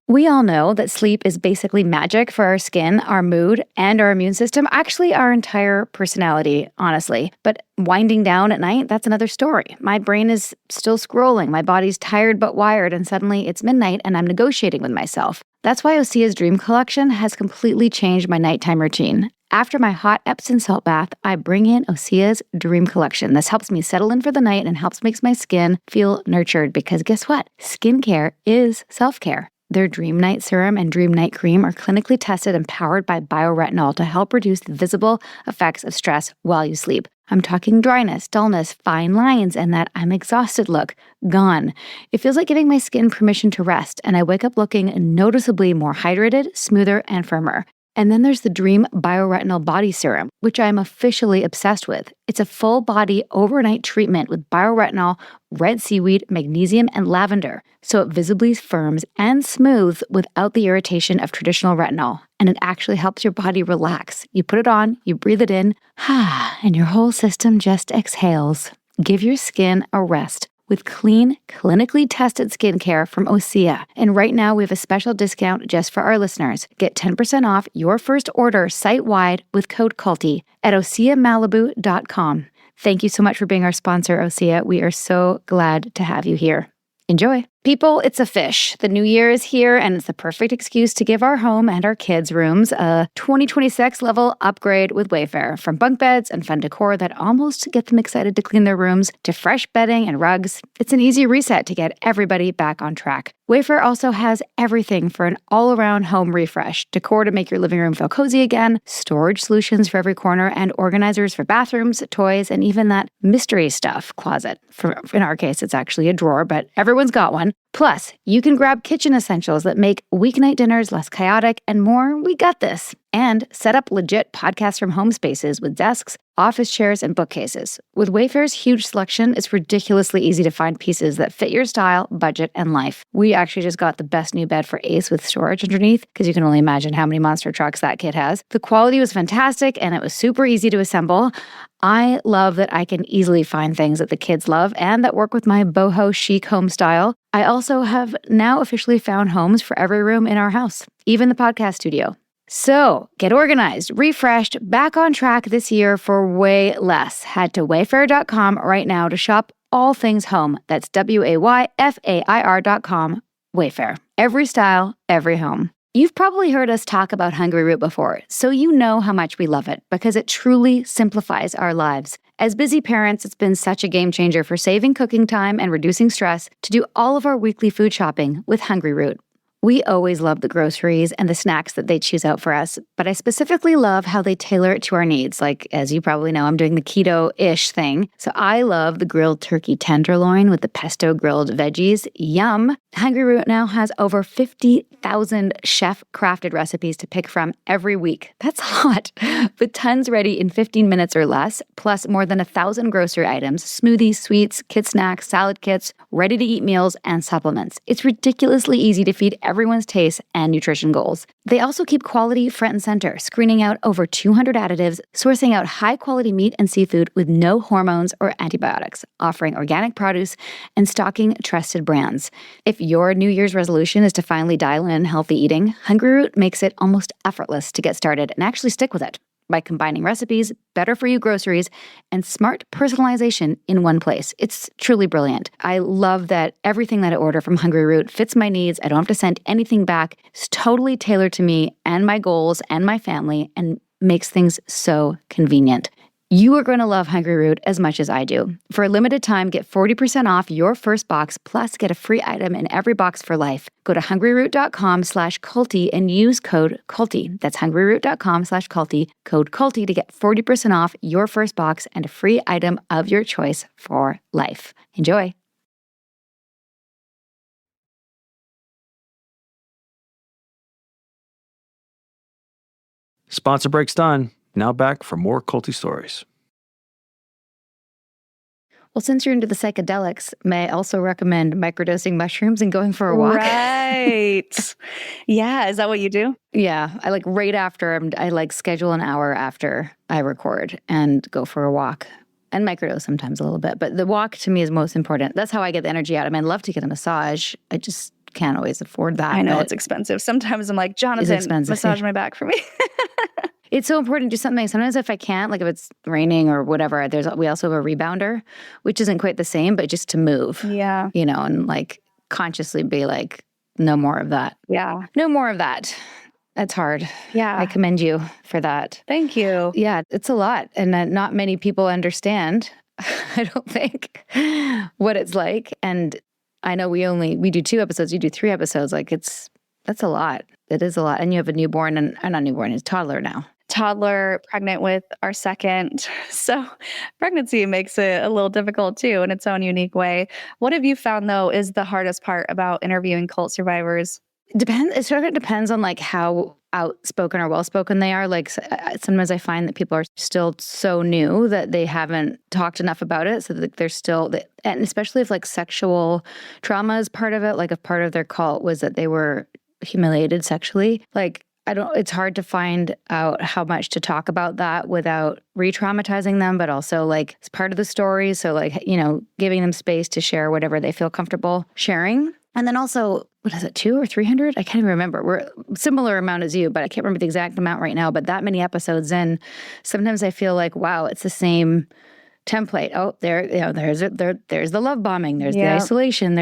We all know that sleep is basically magic for our skin, our mood, and our immune system. Actually, our entire personality, honestly. But winding down at night, that's another story. My brain is still scrolling. My body's tired but wired, and suddenly it's midnight and I'm negotiating with myself. That's why Osea's Dream Collection has completely changed my nighttime routine. After my hot Epsom salt bath, I bring in Osea's Dream Collection. This helps me settle in for the night and helps make my skin feel nurtured, because guess what? Skincare is self-care. Their Dream Night Serum and Dream Night Cream are clinically tested and powered by bioretinol to help reduce the visible effects of stress while you sleep. I'm talking dryness, dullness, fine lines, and that I'm exhausted look. Gone. It feels like giving my skin permission to rest, and I wake up looking noticeably more hydrated, smoother, and firmer. And then there's the Dream Bioretinol Body Serum, which I'm officially obsessed with. It's a full body overnight treatment with bioretinol, red seaweed, magnesium, and lavender. So it visibly firms and smooths without the irritation of traditional retinol. And it actually helps your body relax. You put it on, you breathe it in, and your whole system just exhales. Give your skin a rest with clean, clinically tested skincare from Osea. And right now we have a special discount just for our listeners. Get 10% off your first order site-wide with code CULTY at OseaMalibu.com. Thank you so much for being our sponsor, Osea. We are so glad to have you here. Enjoy. People, it's a fish. The new year is here, and it's the perfect excuse to give our home and our kids' rooms a 2026 level upgrade with Wayfair. From bunk beds and fun decor that almost get them excited to clean their rooms, to fresh bedding and rugs, it's an easy reset to get everybody back on track. Wayfair also has everything for an all-around home refresh. Decor to make your living room feel cozy again, storage solutions for every corner, and organizers for bathrooms, toys, and even that mystery stuff closet. In our case, it's actually a drawer, but everyone's got one. Plus, you can grab kitchen essentials that make weeknight dinners less chaotic and more. We got this. And set up legit podcast from home spaces with desks, office chairs, and bookcases. With Wayfair's huge selection, it's ridiculously easy to find pieces that fit your style, budget, and life. We actually just got the best new bed for Ace with storage underneath, because you can only imagine how many monster trucks that kid has. The quality was fantastic, and it was super easy to assemble. I love that I can easily find things that the kids love and that work with my boho chic home style. I also have now officially found homes for every room in our house, even the podcast studio. So get organized, refreshed, back on track this year for way less. Head to wayfair.com right now to shop all things home. That's WAYFAIR.com. Wayfair. Every style, every home. You've probably heard us talk about Hungry Root before, so you know how much we love it because it truly simplifies our lives. As busy parents, it's been such a game changer for saving cooking time and reducing stress to do all of our weekly food shopping with Hungry Root. We always love the groceries and the snacks that they choose out for us, but I specifically love how they tailor it to our needs. Like, as you probably know, I'm doing the keto-ish thing. So I love the grilled turkey tenderloin with the pesto grilled veggies. Yum! Hungry Root now has over 50,000 chef-crafted recipes to pick from every week. That's a lot, but tons ready in 15 minutes or less, plus more than 1,000 grocery items, smoothies, sweets, kid snacks, salad kits, ready-to-eat meals, and supplements. It's ridiculously easy to feed everyone's taste and nutrition goals. They also keep quality front and center, screening out over 200 additives, sourcing out high-quality meat and seafood with no hormones or antibiotics, offering organic produce, and stocking trusted brands. If your New Year's resolution is to finally dial in healthy eating, Hungry Root makes it almost effortless to get started and actually stick with it by combining recipes, better-for-you groceries, and smart personalization in one place. It's truly brilliant. I love that everything that I order from Hungry Root fits my needs. I don't have to send anything back. It's totally tailored to me and my goals and my family and makes things so convenient. You are going to love Hungry Root as much as I do. For a limited time, get 40% off your first box, plus get a free item in every box for life. Go to hungryroot.com/culty and use code CULTY. That's hungryroot.com/culty, code CULTY to get 40% off your first box and a free item of your choice for life. Enjoy. Sponsor break's done. Now back for more culty stories. Well, since you're into the psychedelics, may I also recommend microdosing mushrooms and going for a walk? Right. Yeah. Is that what you do? Yeah. I like right after, I like schedule an hour after I record and go for a walk. And microdose sometimes a little bit. But the walk to me is most important. That's how I get the energy out of it. I'd love to get a massage. I just can't always afford that. I know it's expensive. Sometimes I'm like, Jonathan, massage my back for me. It's so important to do something. Sometimes if I can't, like if it's raining or whatever, we also have a rebounder, which isn't quite the same, but just to move. Yeah. You know, and like consciously be like, no more of that. Yeah. No more of that. That's hard. Yeah. I commend you for that. Thank you. Yeah, it's a lot. And not many people understand, I don't think, what it's like. And I know we do 2 episodes, you do 3 episodes. Like that's a lot. It is a lot. And you have a newborn and not newborn, he's a toddler now. Toddler, pregnant with our second. So pregnancy makes it a little difficult too in its own unique way. What have you found though is the hardest part about interviewing cult survivors? It sort of depends on like how outspoken or well-spoken they are. Like sometimes I find that people are still so new that they haven't talked enough about it. So that they're still, and especially if like sexual trauma is part of it, like a part of their cult was that they were humiliated sexually. Like, it's hard to find out how much to talk about that without re-traumatizing them, but also like it's part of the story. So like, giving them space to share whatever they feel comfortable sharing. And then also, what is it, 200 or 300? I can't even remember. We're a similar amount as you, but I can't remember the exact amount right now. But that many episodes in, sometimes I feel like, wow, it's the same template. Oh, there's the love bombing, there's the isolation,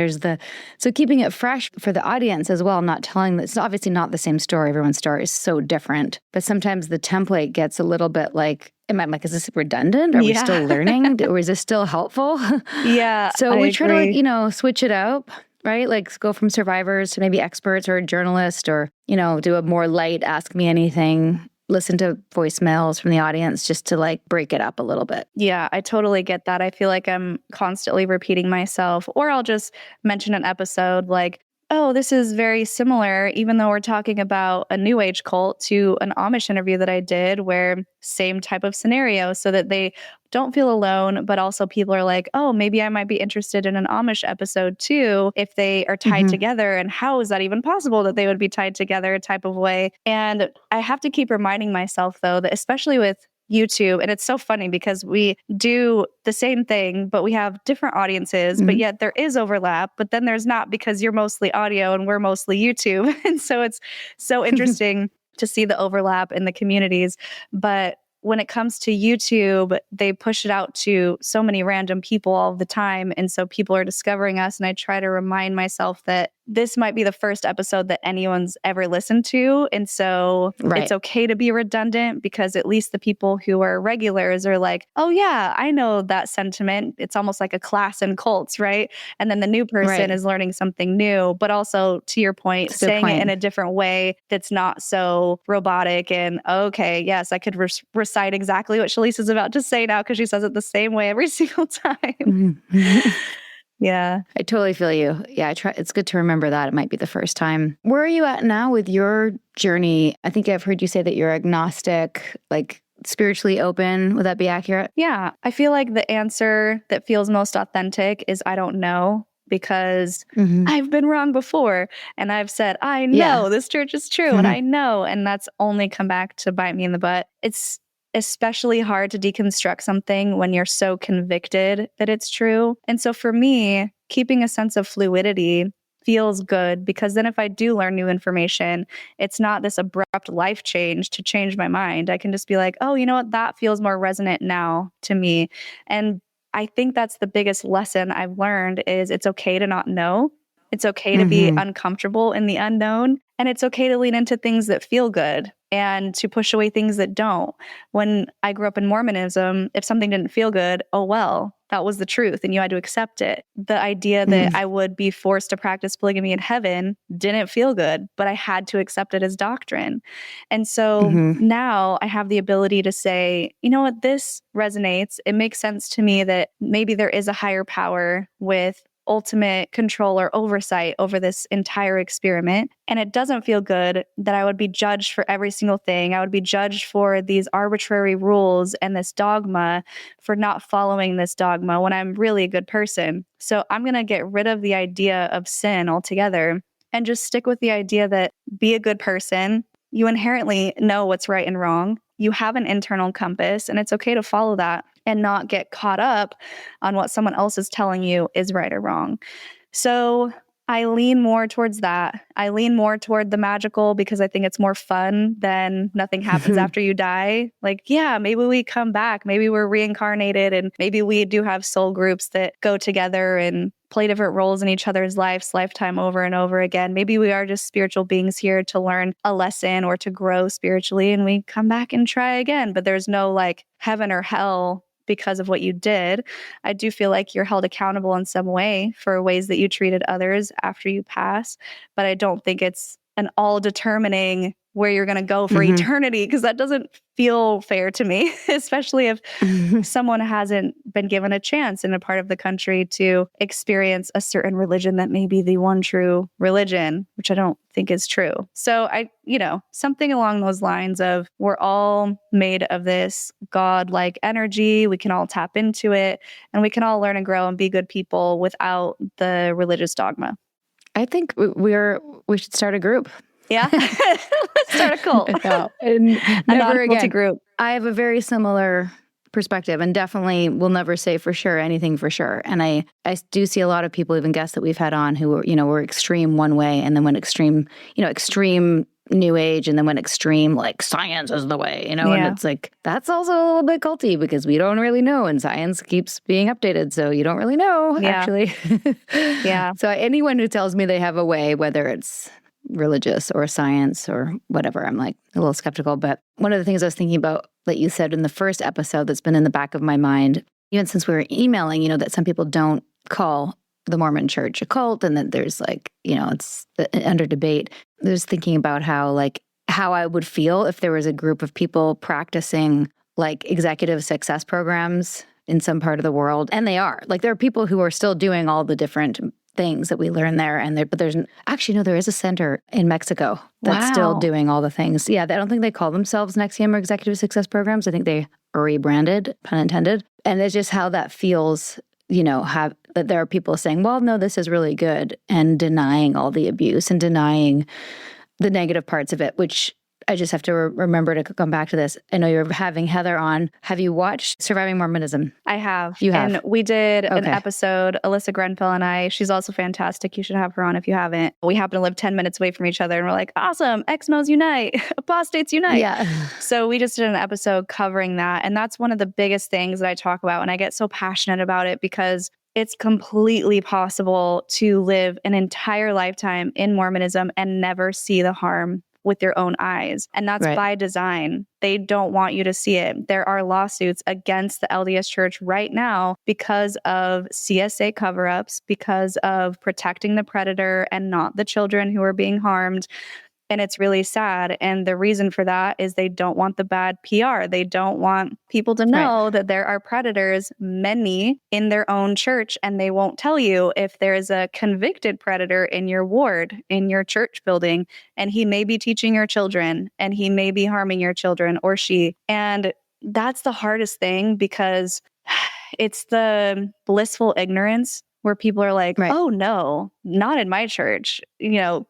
so keeping it fresh for the audience as well, not telling it's obviously not the same story. Everyone's story is so different, but sometimes the template gets a little bit like, is this redundant? Are we still learning? Or is this still helpful? Yeah. So we try to switch it up. Right? Like go from survivors to maybe experts or a journalist, or, do a more light, ask me anything, listen to voicemails from the audience just to like break it up a little bit. Yeah, I totally get that. I feel like I'm constantly repeating myself, or I'll just mention an episode like, oh, this is very similar, even though we're talking about a New Age cult, to an Amish interview that I did where same type of scenario, so that they don't feel alone, but also people are like, oh, maybe I might be interested in an Amish episode too, if they are tied together. And how is that even possible that they would be tied together type of way? And I have to keep reminding myself, though, that especially with YouTube, and it's so funny because we do the same thing, but we have different audiences, but yet there is overlap, but then there's not, because you're mostly audio and we're mostly YouTube. And so it's so interesting to see the overlap in the communities. But when it comes to YouTube, they push it out to so many random people all the time. And so people are discovering us. And I try to remind myself that this might be the first episode that anyone's ever listened to. And so it's okay to be redundant, because at least the people who are regulars are like, oh yeah, I know that sentiment. It's almost like a class in cults, right? And then the new person is learning something new, but also, to your point, saying it in a different way that's not so robotic and, okay, yes, I could recite exactly what Shelise is about to say now because she says it the same way every single time. Yeah. I totally feel you. Yeah, it's good to remember that. It might be the first time. Where are you at now with your journey? I think I've heard you say that you're agnostic, like spiritually open. Would that be accurate? Yeah. I feel like the answer that feels most authentic is I don't know, because I've been wrong before. And I've said, I know this church is true. And I know. And that's only come back to bite me in the butt. It's especially hard to deconstruct something when you're so convicted that it's true. And so for me, keeping a sense of fluidity feels good, because then if I do learn new information, it's not this abrupt life change to change my mind. I can just be like, oh, you know what? That feels more resonant now to me. And I think that's the biggest lesson I've learned is it's okay to not know. It's okay to be uncomfortable in the unknown. And it's okay to lean into things that feel good and to push away things that don't. When I grew up in Mormonism, if something didn't feel good, oh well, that was the truth and you had to accept it. The idea that I would be forced to practice polygamy in heaven didn't feel good, but I had to accept it as doctrine. And so now I have the ability to say, you know what, this resonates. It makes sense to me that maybe there is a higher power with ultimate control or oversight over this entire experiment. And it doesn't feel good that I would be judged for every single thing. I would be judged for these arbitrary rules and this dogma for not following this dogma when I'm really a good person. So I'm going to get rid of the idea of sin altogether and just stick with the idea that be a good person. You inherently know what's right and wrong. You have an internal compass, and it's okay to follow that and not get caught up on what someone else is telling you is right or wrong. So I lean more towards that. I lean more toward the magical because I think it's more fun than nothing happens after you die. Like, yeah, maybe we come back. Maybe we're reincarnated, and maybe we do have soul groups that go together and play different roles in each other's lives, lifetime over and over again. Maybe we are just spiritual beings here to learn a lesson or to grow spiritually, and we come back and try again. But there's no like heaven or hell because of what you did. I do feel like you're held accountable in some way for ways that you treated others after you pass, but I don't think it's an all-determining where you're going to go for eternity, because that doesn't feel fair to me, especially if someone hasn't been given a chance in a part of the country to experience a certain religion that may be the one true religion, which I don't think is true. So something along those lines of, we're all made of this God-like energy. We can all tap into it, and we can all learn and grow and be good people without the religious dogma. I think we should start a group. Yeah. Let's start a cult. No, and never again. Group. I have a very similar perspective, and definitely will never say for sure anything for sure. And I do see a lot of people, even guests that we've had on, who were extreme one way, and then went extreme new age, and then went extreme like science is the way, and it's like, that's also a little bit culty, because we don't really know, and science keeps being updated, so you don't really know actually. Yeah. So anyone who tells me they have a way, whether it's religious or science or whatever, I'm like a little skeptical. But one of the things I was thinking about that you said in the first episode that's been in the back of my mind, even since we were emailing, that some people don't call the Mormon Church a cult, and that there's it's under debate. There's thinking about how I would feel if there was a group of people practicing like executive success programs in some part of the world. And they are. Like, there are people who are still doing all the different things that we learn there. But there is a center in Mexico that's still doing all the things. Yeah, I don't think they call themselves NXIVM or executive success programs. I think they are rebranded, pun intended. And it's just how that feels, that there are people saying, well, no, this is really good, and denying all the abuse and denying the negative parts of it, which I just have to remember to come back to this. I know you're having Heather on. Have you watched Surviving Mormonism? I have. You have? And we did an episode, Alyssa Grenfell and I. She's also fantastic. You should have her on if you haven't. We happen to live 10 minutes away from each other, and we're like, awesome, ex-Mos unite, apostates unite. Yeah. So we just did an episode covering that. And that's one of the biggest things that I talk about. And I get so passionate about it, because it's completely possible to live an entire lifetime in Mormonism and never see the harm with your own eyes. And that's by design. They don't want you to see it. There are lawsuits against the LDS Church right now because of CSA cover-ups, because of protecting the predator and not the children who are being harmed. And it's really sad. And the reason for that is they don't want the bad PR. They don't want people to know that there are predators, many in their own church, and they won't tell you if there's a convicted predator in your ward, in your church building, and he may be teaching your children, and he may be harming your children, or she. And that's the hardest thing, because it's the blissful ignorance where people are like, oh no, not in my church.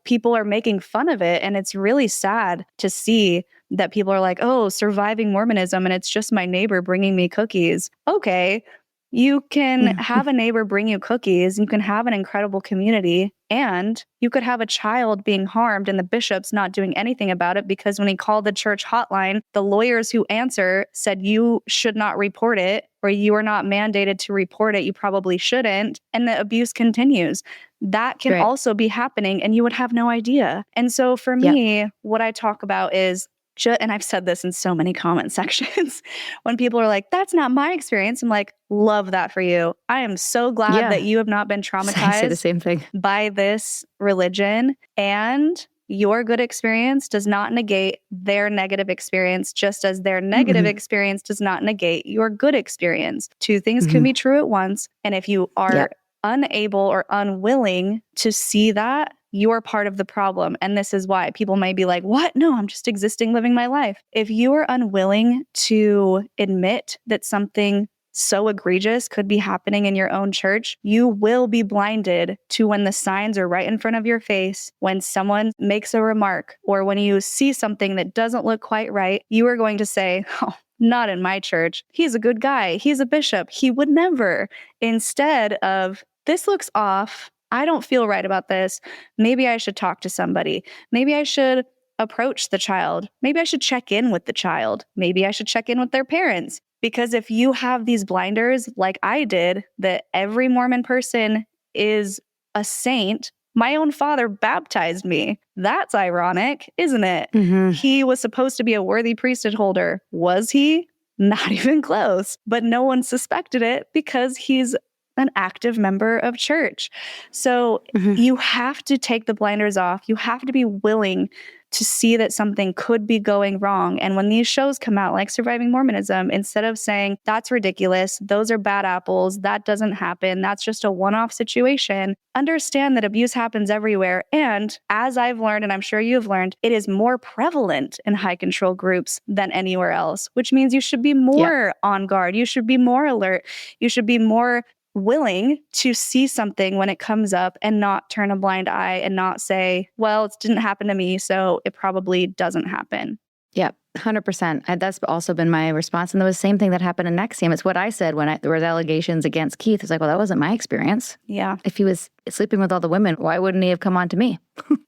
People are making fun of it. And it's really sad to see that people are like, oh, surviving Mormonism, and it's just my neighbor bringing me cookies. Okay, you can have a neighbor bring you cookies. You can have an incredible community, and you could have a child being harmed and the bishop's not doing anything about it, because when he called the church hotline, the lawyers who answer said you should not report it, or you are not mandated to report it. You probably shouldn't. And the abuse continues. That can also be happening, and you would have no idea. And so for me, what I talk about is, and I've said this in so many comment sections, when people are like, that's not my experience, I'm like, love that for you. I am so glad that you have not been traumatized I say the same thing. by this religion, and your good experience does not negate their negative experience, just as their negative experience does not negate your good experience. Two things can be true at once. And if you are unable or unwilling to see that, you're part of the problem. And this is why people might be like, what? No, I'm just existing, living my life. If you are unwilling to admit that something so egregious could be happening in your own church, you will be blinded to when the signs are right in front of your face, when someone makes a remark, or when you see something that doesn't look quite right, you are going to say, oh, not in my church. He's a good guy. He's a bishop. He would never. Instead of, this looks off. I don't feel right about this. Maybe I should talk to somebody. Maybe I should approach the child. Maybe I should check in with the child. Maybe I should check in with their parents. Because if you have these blinders, like I did, that every Mormon person is a saint, my own father baptized me. That's ironic, isn't it? He was supposed to be a worthy priesthood holder. Was he? Not even close. But no one suspected it because he's an active member of church. So you have to take the blinders off. You have to be willing to see that something could be going wrong. And when these shows come out, like Surviving Mormonism, instead of saying, that's ridiculous, those are bad apples, that doesn't happen, that's just a one-off situation, understand that abuse happens everywhere. And as I've learned, and I'm sure you've learned, it is more prevalent in high control groups than anywhere else, which means you should be more on guard. You should be more alert. You should be more willing to see something when it comes up and not turn a blind eye and not say, well, it didn't happen to me, so it probably doesn't happen. Yep, 100%. That's also been my response. And the same thing that happened in NXIVM. It's what I said when there was allegations against Keith. It's like, well, that wasn't my experience. Yeah. If he was sleeping with all the women, why wouldn't he have come on to me?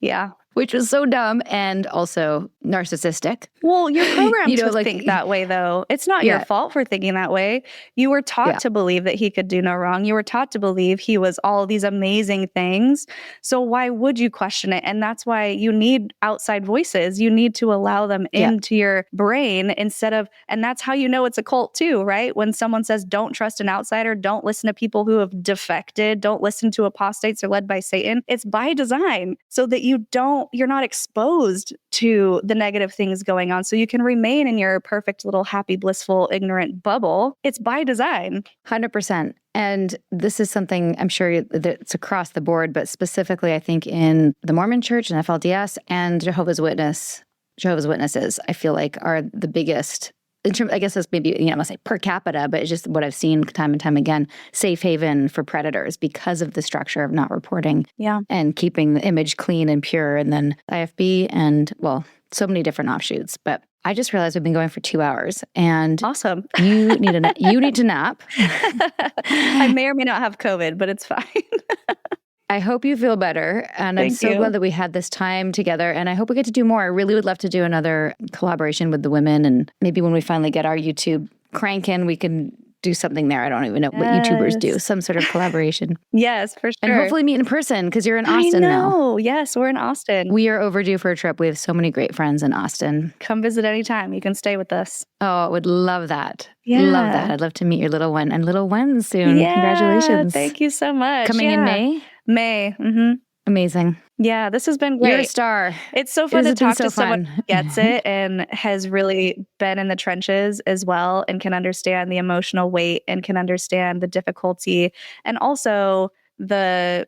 Yeah. Which was so dumb and also narcissistic. Well, you're programmed to think that way, though. It's not your fault for thinking that way. You were taught to believe that he could do no wrong. You were taught to believe he was all these amazing things. So why would you question it? And that's why you need outside voices. You need to allow them into your brain instead of, and that's how you know it's a cult too, right? When someone says, don't trust an outsider, don't listen to people who have defected, don't listen to apostates or led by Satan. It's by design so that you're not exposed to the negative things going on. So you can remain in your perfect little happy, blissful, ignorant bubble. It's by design. 100%. And this is something I'm sure that's across the board, but specifically I think in the Mormon Church and FLDS and Jehovah's Witnesses, I feel like are the biggest, in terms, I guess that's maybe, I'm going to say per capita, but it's just what I've seen time and time again, safe haven for predators because of the structure of not reporting and keeping the image clean and pure. And then IFB and, well, so many different offshoots. But I just realized we've been going for 2 hours and awesome. You need to nap. I may or may not have COVID, but it's fine. I hope you feel better. And I'm so glad that we had this time together. And I hope we get to do more. I really would love to do another collaboration with the women. And maybe when we finally get our YouTube cranking, we can do something there. I don't even know what YouTubers do. Some sort of collaboration. Yes, for sure. And hopefully meet in person because you're in Austin now. Yes, we're in Austin. We are overdue for a trip. We have so many great friends in Austin. Come visit anytime. You can stay with us. Oh, I would love that. Yeah. Love that. I'd love to meet your little one and little one soon. Yeah, congratulations. Thank you so much. Coming in May? May. Mm-hmm. Amazing. Yeah, this has been great. You're a star. It's so fun to talk to someone who gets it and has really been in the trenches as well and can understand the emotional weight and can understand the difficulty and also the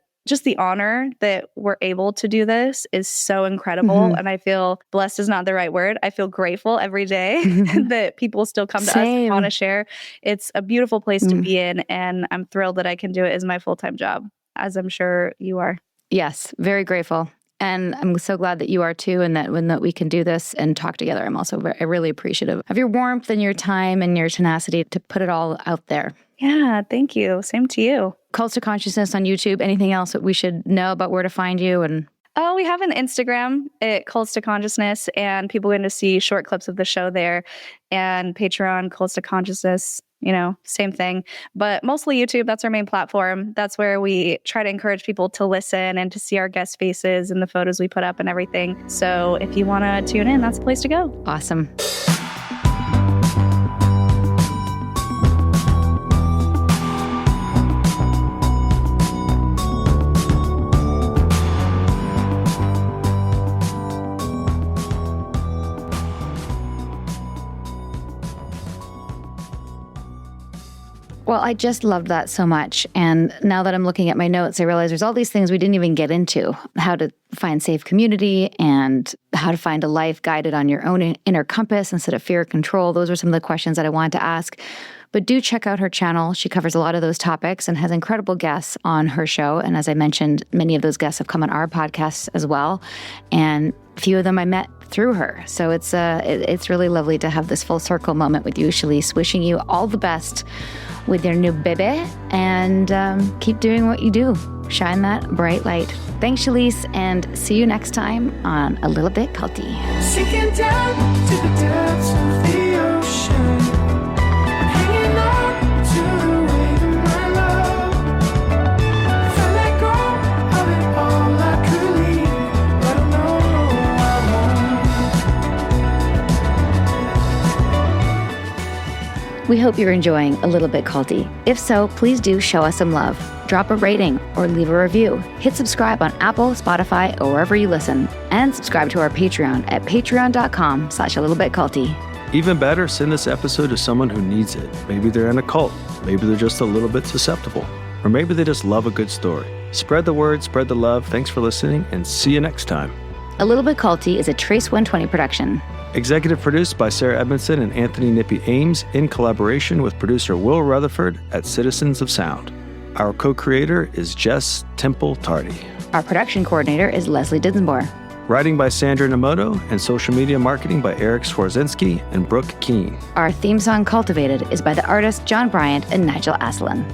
honor that we're able to do this is so incredible. Mm-hmm. And I feel blessed is not the right word. I feel grateful every day that people still come to us and want to share. It's a beautiful place to be in. And I'm thrilled that I can do it as my full-time job, as I'm sure you are. Yes, very grateful. And I'm so glad that you are too, and that we can do this and talk together. I'm also really appreciative of your warmth and your time and your tenacity to put it all out there. Yeah, thank you. Same to you. Cults to Consciousness on YouTube. Anything else that we should know about where to find you? And oh, we have an Instagram at Cults to Consciousness, and people are going to see short clips of the show there. And Patreon, Cults to Consciousness, same thing. But mostly YouTube, that's our main platform. That's where we try to encourage people to listen and to see our guest faces and the photos we put up and everything. So if you want to tune in, that's the place to go. Awesome. Well, I just loved that so much. And now that I'm looking at my notes, I realize there's all these things we didn't even get into. How to find safe community and how to find a life guided on your own inner compass instead of fear of control. Those are some of the questions that I wanted to ask. But do check out her channel. She covers a lot of those topics and has incredible guests on her show. And as I mentioned, many of those guests have come on our podcast as well. And a few of them I met through her. So it's really lovely to have this full circle moment with you, Shelise. Wishing you all the best with your new baby and keep doing what you do. Shine that bright light. Thanks, Shelise, and see you next time on A Little Bit Culty. Sinking down to the depths of the ocean, hanging on to the weight of my love. If I let go of it all, I could leave, but I know I won't. We hope you're enjoying A Little Bit Culty. If so, please do show us some love. drop a rating, or leave a review. Hit subscribe on Apple, Spotify, or wherever you listen. And subscribe to our Patreon at patreon.com/alittlebitculty. Even better, send this episode to someone who needs it. Maybe they're in a cult. Maybe they're just a little bit susceptible. Or maybe they just love a good story. Spread the word, spread the love. Thanks for listening, and see you next time. A Little Bit Culty is a Trace 120 production. Executive produced by Sarah Edmondson and Anthony Nippy Ames in collaboration with producer Will Retherford at Citizens of Sound. Our co-creator is Jess Tardy. Our production coordinator is Lesli Dinsmore. Writing by Sandra Nomoto and social media marketing by Eric Swarzinski and Brooke Keene. Our theme song, Cultivated, is by the artists John Bryant and Nigel Aslan.